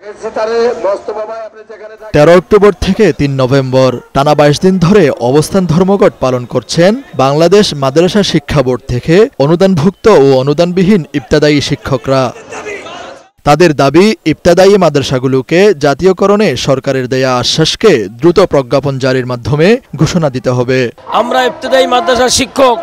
13 October থেকে 3 November টানা 22 দিন ধরে অবস্থান ধর্মঘট পালন করছেন বাংলাদেশ মাদ্রাসা শিক্ষা বোর্ড থেকে অনুদানভুক্ত ও অনুদানবিহীন ইবতেদায়ী শিক্ষকরা। তাদের দাবি, ইবতেদায়ী মাদ্রাসাগুলোকে জাতীয়করণে সরকারের দেয়া আশ্বাসকে দ্রুত প্রজ্ঞাপন জারির মাধ্যমে ঘোষণা দিতে হবে। আমরা ইবতেদায়ী মাদ্রাসার শিক্ষক,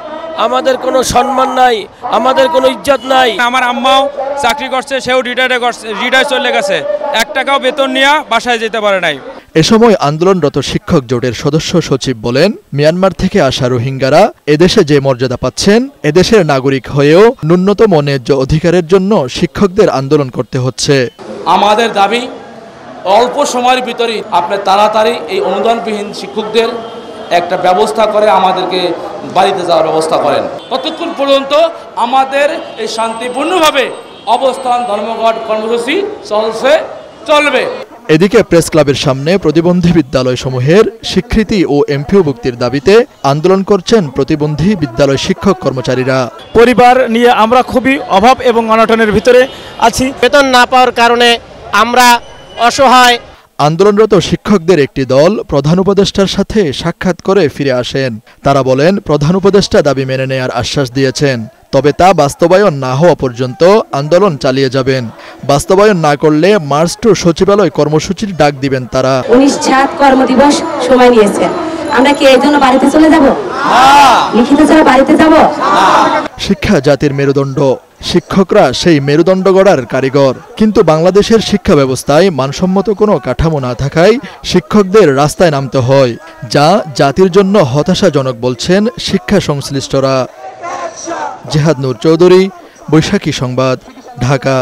আমাদের কোনো সম্মান নাই, আমাদের কোনো ইজ্জত নাই। আমার আম্মাও চাকরি করছে, সেও রিটায়ার চলে গেছে, 1 টাকাও বেতন নিয়ে বাসায় যেতে পারে নাই। এ সময় আন্দোলনরত শিক্ষক জোটের সদস্য সচিব বলেন, মিয়ানমার থেকে আসা রোহিঙ্গারা এদেশে যে মর্যাদা পাচ্ছেন, এদেশের নাগরিক হয়েও ন্যূনতম ন্যায্য অধিকারের জন্য শিক্ষকদের আন্দোলন করতে হচ্ছে। আমাদের দাবি, অল্প সময়ের ভিতরে আপনি তাড়াতাড়ি এই অনুদানবিহীন শিক্ষকদের একটা ব্যবস্থা করে আমাদেরকে বাড়িতে যাওয়ার ব্যবস্থা করেন। ততক্ষণ পর্যন্ত আমাদের এই শান্তিপূর্ণভাবে অবস্থান ধর্মঘট কর্মসূচি চলবে। এদিকে প্রেস ক্লাবের সামনে প্রতিবন্ধী বিদ্যালয়সমূহের স্বীকৃতি ও এমপিওভুক্তির দাবিতে আন্দোলন করছেন প্রতিবন্ধী বিদ্যালয় শিক্ষক কর্মচারীরা। পরিবার নিয়ে আমরা খুবই অভাব এবং অনটনের ভিতরে আছি। বেতন না পাওয়ার কারণে আমরা অসহায়। আন্দোলনরত শিক্ষকদের একটি দল প্রধান উপদেষ্টার সাথে সাক্ষাৎ করে ফিরে আসেন। তারা বলেন, প্রধান উপদেষ্টা দাবি মেনে নেয়ার আশ্বাস দিয়েছেন, তবে তা বাস্তবায়ন না হওয়া পর্যন্ত আন্দোলন চালিয়ে যাবেন। বাস্তবায়ন না করলে মার্চ টু সচিবালয় কর্মসূচির ডাক দিবেন তারা। 19/7 কর্মদিবস সময় নিয়েছেন, আমরা কি এই জন্য বাড়িতে চলে যাব? লিখিত ছাড়া বাড়িতে যাব? শিক্ষা জাতির মেরুদণ্ড, শিক্ষকরা সেই মেরুদণ্ড গড়ার কারিগর। কিন্তু বাংলাদেশের শিক্ষা ব্যবস্থায় মানসম্মত কোনো কাঠামো না থাকায় শিক্ষকদের রাস্তায় নামতে হয়, যা জাতির জন্য হতাশাজনক বলছেন শিক্ষা সংশ্লিষ্টরা। জেহাদ নূর চৌধুরী, বৈশাখী সংবাদ, ঢাকা।